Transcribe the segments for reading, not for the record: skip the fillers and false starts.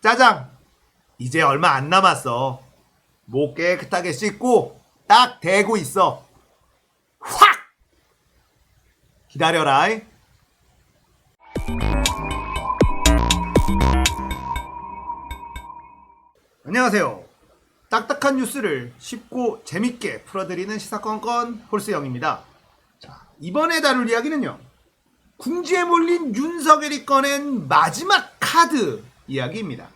짜장, 이제 얼마 안 남았어. 목 깨끗하게 씻고 딱 대고 있어. 확! 기다려라. 안녕하세요. 딱딱한 뉴스를 쉽고 재밌게 풀어드리는 시사건건 홀스영입니다. 자, 이번에 다룰 이야기는요, 궁지에 몰린 윤석열이 꺼낸 마지막 카드 이야기입니다.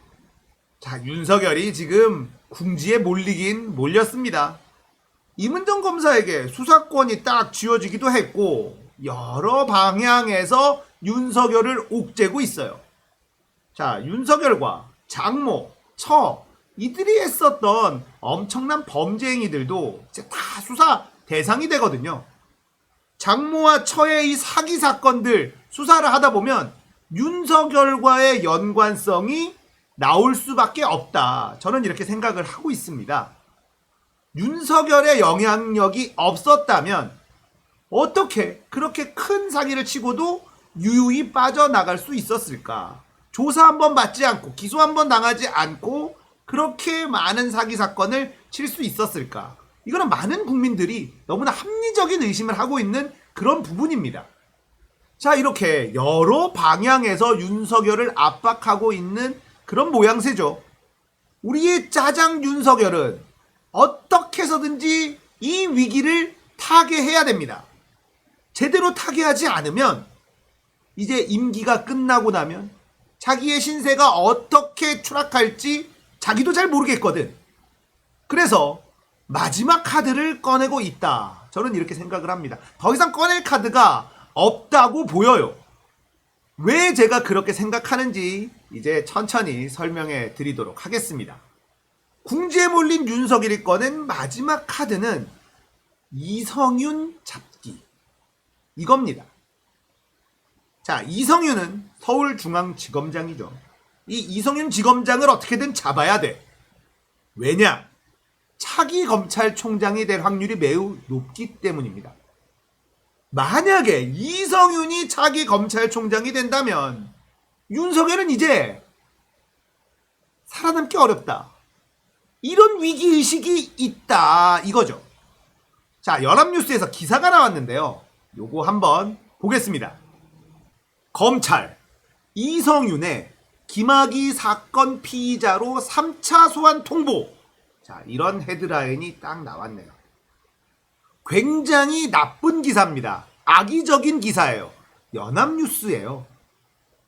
자, 윤석열이 지금 궁지에 몰리긴 몰렸습니다. 이문정 검사에게 수사권이 딱 쥐어지기도 했고 여러 방향에서 윤석열을 옥죄고 있어요. 자, 윤석열과 장모, 처 이들이 했었던 엄청난 범죄 행위들도 이제 다 수사 대상이 되거든요. 장모와 처의 이 사기 사건들 수사를 하다 보면 윤석열과의 연관성이 나올 수밖에 없다. 저는 이렇게 생각을 하고 있습니다. 윤석열의 영향력이 없었다면 어떻게 그렇게 큰 사기를 치고도 유유히 빠져나갈 수 있었을까? 조사 한번 받지 않고 기소 한번 당하지 않고 그렇게 많은 사기 사건을 칠 수 있었을까? 이거는 많은 국민들이 너무나 합리적인 의심을 하고 있는 그런 부분입니다. 자, 이렇게 여러 방향에서 윤석열을 압박하고 있는 그런 모양새죠. 우리의 짜장 윤석열은 어떻게 해서든지 이 위기를 타개해야 됩니다. 제대로 타개하지 않으면 이제 임기가 끝나고 나면 자기의 신세가 어떻게 추락할지 자기도 잘 모르겠거든. 그래서 마지막 카드를 꺼내고 있다. 저는 이렇게 생각을 합니다. 더 이상 꺼낼 카드가 없다고 보여요. 왜 제가 그렇게 생각하는지 이제 천천히 설명해 드리도록 하겠습니다. 궁지에 몰린 윤석열이 꺼낸 마지막 카드는 이성윤 잡기 이겁니다. 자, 이성윤은 서울중앙지검장이죠. 이 이성윤 지검장을 어떻게든 잡아야 돼. 왜냐? 차기 검찰총장이 될 확률이 매우 높기 때문입니다. 만약에 이성윤이 차기 검찰총장이 된다면 윤석열은 이제 살아남기 어렵다. 이런 위기의식이 있다 이거죠. 자, 연합뉴스에서 기사가 나왔는데요. 요거 한번 보겠습니다. 검찰 이성윤의 김학의 사건 피의자로 3차 소환 통보. 자, 이런 헤드라인이 딱 나왔네요. 굉장히 나쁜 기사입니다. 악의적인 기사예요. 연합뉴스예요.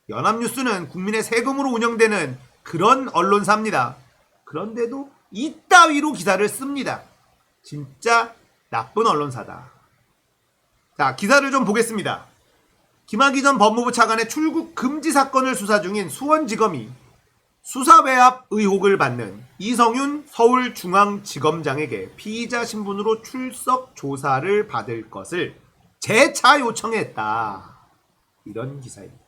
연합뉴스는 국민의 세금으로 운영되는 그런 언론사입니다. 그런데도 이따위로 기사를 씁니다. 진짜 나쁜 언론사다. 자, 기사를 좀 보겠습니다. 김학의 전 법무부 차관의 출국 금지 사건을 수사 중인 수원지검이 수사외압 의혹을 받는 이성윤 서울중앙지검장에게 피의자 신분으로 출석 조사를 받을 것을 재차 요청했다. 이런 기사입니다.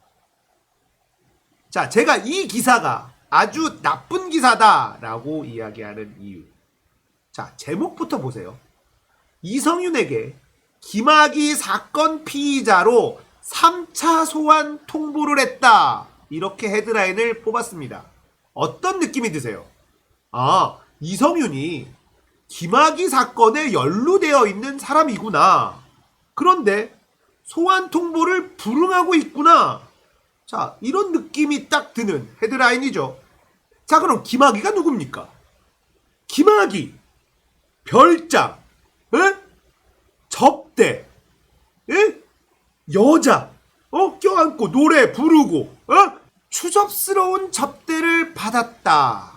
자, 제가 이 기사가 아주 나쁜 기사다라고 이야기하는 이유. 자, 제목부터 보세요. 이성윤에게 김학의 사건 피의자로 3차 소환 통보를 했다. 이렇게 헤드라인을 뽑았습니다. 어떤 느낌이 드세요? 아, 이성윤이 김학의 사건에 연루되어 있는 사람이구나. 그런데 소환 통보를 불응하고 있구나. 자, 이런 느낌이 딱 드는 헤드라인이죠. 자, 그럼 김학의가 누굽니까? 김학의, 별장, 에? 접대, 에? 여자, 껴안고 노래 부르고, 추접스러운 접대를 받았다.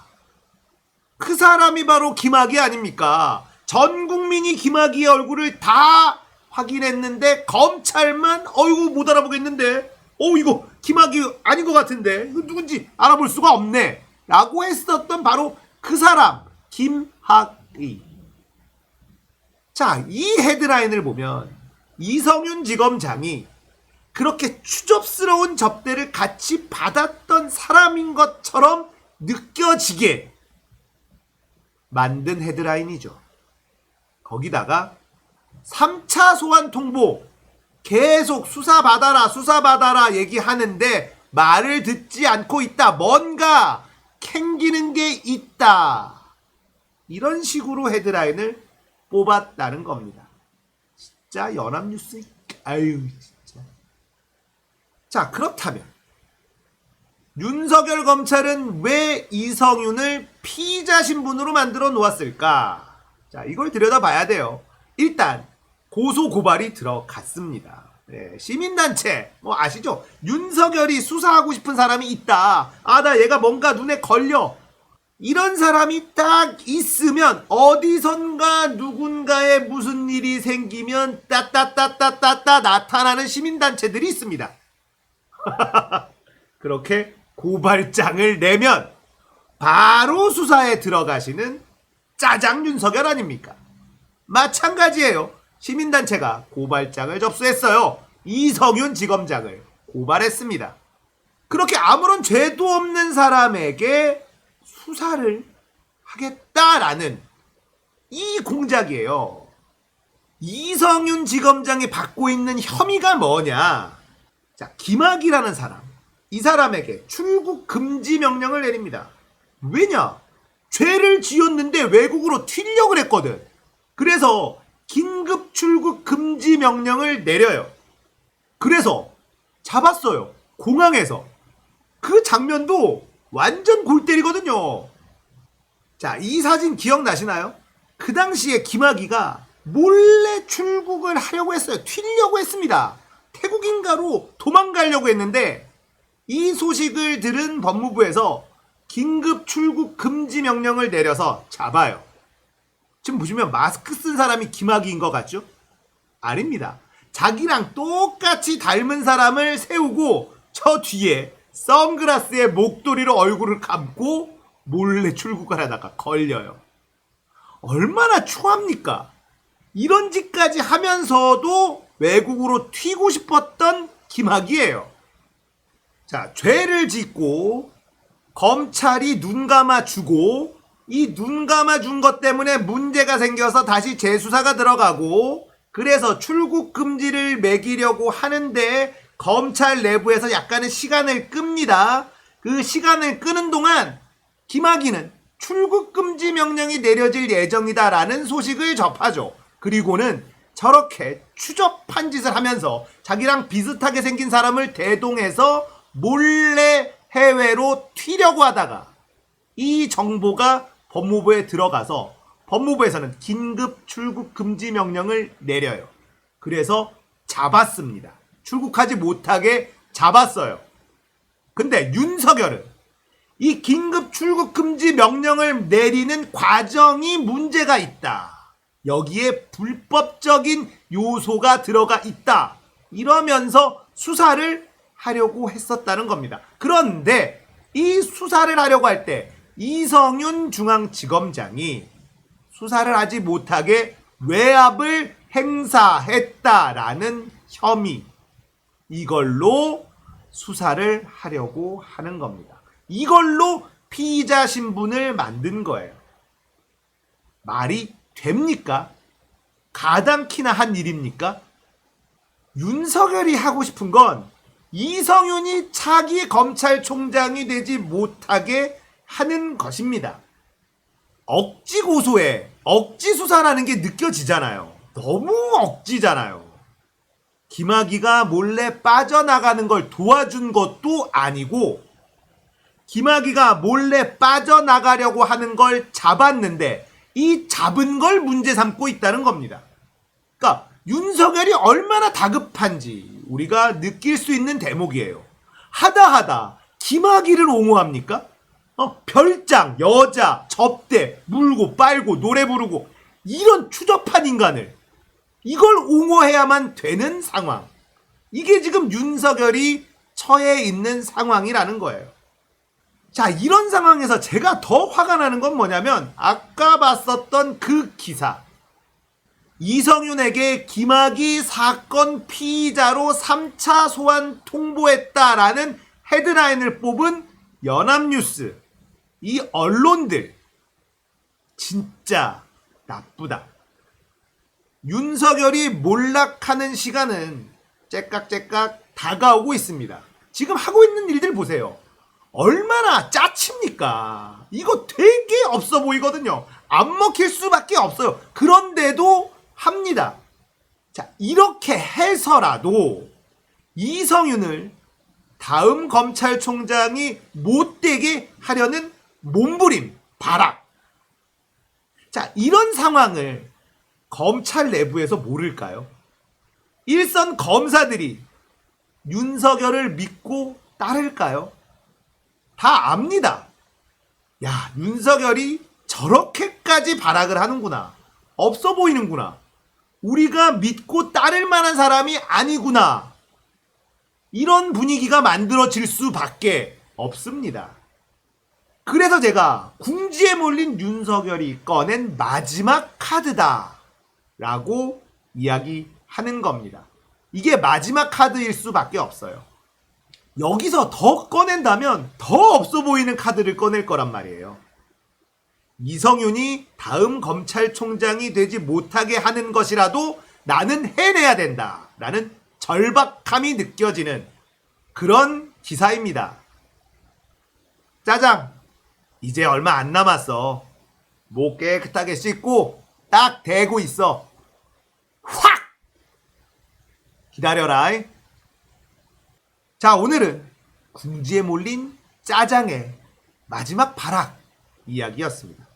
그 사람이 바로 김학의 아닙니까? 전 국민이 김학의의 얼굴을 다 확인했는데 검찰만 어이구 못 알아보겠는데, 이거 김학의 아닌 것 같은데 이거 누군지 알아볼 수가 없네 라고 했었던 바로 그 사람 김학의. 자, 이 헤드라인을 보면 이성윤 지검장이 그렇게 추접스러운 접대를 같이 받았던 사람인 것처럼 느껴지게 만든 헤드라인이죠. 거기다가 3차 소환 통보 계속 수사받아라 얘기하는데 말을 듣지 않고 있다. 뭔가 생기는 게 있다. 이런 식으로 헤드라인을 뽑았다는 겁니다. 진짜 연합뉴스, 아유 진짜. 자, 그렇다면 윤석열 검찰은 왜 이성윤을 피의자 신분으로 만들어 놓았을까? 자, 이걸 들여다봐야 돼요. 일단 고소 고발이 들어갔습니다. 네, 시민단체 뭐 아시죠? 윤석열이 수사하고 싶은 사람이 있다. 아, 나 얘가 뭔가 눈에 걸려. 이런 사람이 딱 있으면 어디선가 누군가에 무슨 일이 생기면 따따따따따따 나타나는 시민단체들이 있습니다. 그렇게 고발장을 내면 바로 수사에 들어가시는 짜장 윤석열 아닙니까? 마찬가지예요. 시민단체가 고발장을 접수했어요. 이성윤 지검장을 고발했습니다. 그렇게 아무런 죄도 없는 사람에게 수사를 하겠다라는 이 공작이에요. 이성윤 지검장이 받고 있는 혐의가 뭐냐? 자, 김학이라는 사람, 이 사람에게 출국 금지 명령을 내립니다. 왜냐? 죄를 지었는데 외국으로 튀려고 했거든. 그래서 긴급 출국 금지 명령을 내려요. 그래서 잡았어요. 공항에서. 그 장면도 완전 골 때리거든요. 자, 이 사진 기억나시나요? 그 당시에 김학의가 몰래 출국을 하려고 했어요. 튀려고 했습니다. 태국인가로 도망가려고 했는데 이 소식을 들은 법무부에서 긴급 출국 금지 명령을 내려서 잡아요. 지금 보시면 마스크 쓴 사람이 김학의인 것 같죠? 아닙니다. 자기랑 똑같이 닮은 사람을 세우고 저 뒤에 선글라스에 목도리로 얼굴을 감고 몰래 출국을 하다가 걸려요. 얼마나 추합니까? 이런 짓까지 하면서도 외국으로 튀고 싶었던 김학의예요. 자, 죄를 짓고 검찰이 눈 감아주고 이 눈 감아준 것 때문에 문제가 생겨서 다시 재수사가 들어가고 그래서 출국 금지를 매기려고 하는데 검찰 내부에서 약간의 시간을 끕니다. 그 시간을 끄는 동안 김학의는 출국 금지 명령이 내려질 예정이다라는 소식을 접하죠. 그리고는 저렇게 추접한 짓을 하면서 자기랑 비슷하게 생긴 사람을 대동해서 몰래 해외로 튀려고 하다가 이 정보가 법무부에 들어가서 법무부에서는 긴급 출국 금지 명령을 내려요. 그래서 잡았습니다. 출국하지 못하게 잡았어요. 근데 윤석열은 이 긴급 출국 금지 명령을 내리는 과정이 문제가 있다. 여기에 불법적인 요소가 들어가 있다. 이러면서 수사를 하려고 했었다는 겁니다. 그런데 이 수사를 하려고 할 때 이성윤 중앙지검장이 수사를 하지 못하게 외압을 행사했다라는 혐의, 이걸로 수사를 하려고 하는 겁니다. 이걸로 피의자 신분을 만든 거예요. 말이 됩니까? 가당키나 한 일입니까? 윤석열이 하고 싶은 건 이성윤이 차기 검찰총장이 되지 못하게 하는 것입니다. 억지 고소에 억지 수사라는 게 느껴지잖아요. 너무 억지잖아요. 김학의가 몰래 빠져나가는 걸 도와준 것도 아니고 김학의가 몰래 빠져나가려고 하는 걸 잡았는데 이 잡은 걸 문제 삼고 있다는 겁니다. 그러니까 윤석열이 얼마나 다급한지 우리가 느낄 수 있는 대목이에요. 하다 김학의를 옹호합니까? 별장, 여자, 접대, 물고 빨고 노래 부르고 이런 추접한 인간을 이걸 옹호해야만 되는 상황. 이게 지금 윤석열이 처해 있는 상황이라는 거예요. 자, 이런 상황에서 제가 더 화가 나는 건 뭐냐면 아까 봤었던 그 기사. 이성윤에게 김학의 사건 피의자로 3차 소환 통보했다라는 헤드라인을 뽑은 연합뉴스. 이 언론들 진짜 나쁘다. 윤석열이 몰락하는 시간은 째깍째깍 다가오고 있습니다. 지금 하고 있는 일들 보세요. 얼마나 짜칩니까? 이거 되게 없어 보이거든요. 안 먹힐 수밖에 없어요. 그런데도 합니다. 자, 이렇게 해서라도 이성윤을 다음 검찰총장이 못되게 하려는 몸부림, 발악. 자, 이런 상황을 검찰 내부에서 모를까요? 일선 검사들이 윤석열을 믿고 따를까요? 다 압니다. 야, 윤석열이 저렇게까지 발악을 하는구나. 없어 보이는구나. 우리가 믿고 따를 만한 사람이 아니구나. 이런 분위기가 만들어질 수밖에 없습니다. 그래서 제가 궁지에 몰린 윤석열이 꺼낸 마지막 카드다 라고 이야기하는 겁니다. 이게 마지막 카드일 수밖에 없어요. 여기서 더 꺼낸다면 더 없어 보이는 카드를 꺼낼 거란 말이에요. 이성윤이 다음 검찰총장이 되지 못하게 하는 것이라도 나는 해내야 된다 라는 절박함이 느껴지는 그런 기사입니다. 짜장, 이제 얼마 안 남았어. 목 깨끗하게 씻고 딱 대고 있어. 확! 기다려라. 자, 오늘은 궁지에 몰린 짜장의 마지막 발악 이야기였습니다.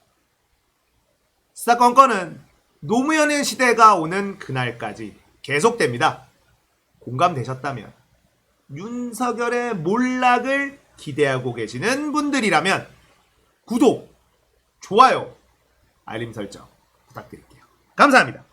사건건은 노무현의 시대가 오는 그날까지 계속됩니다. 공감되셨다면 윤석열의 몰락을 기대하고 계시는 분들이라면 구독, 좋아요, 알림 설정 부탁드릴게요. 감사합니다.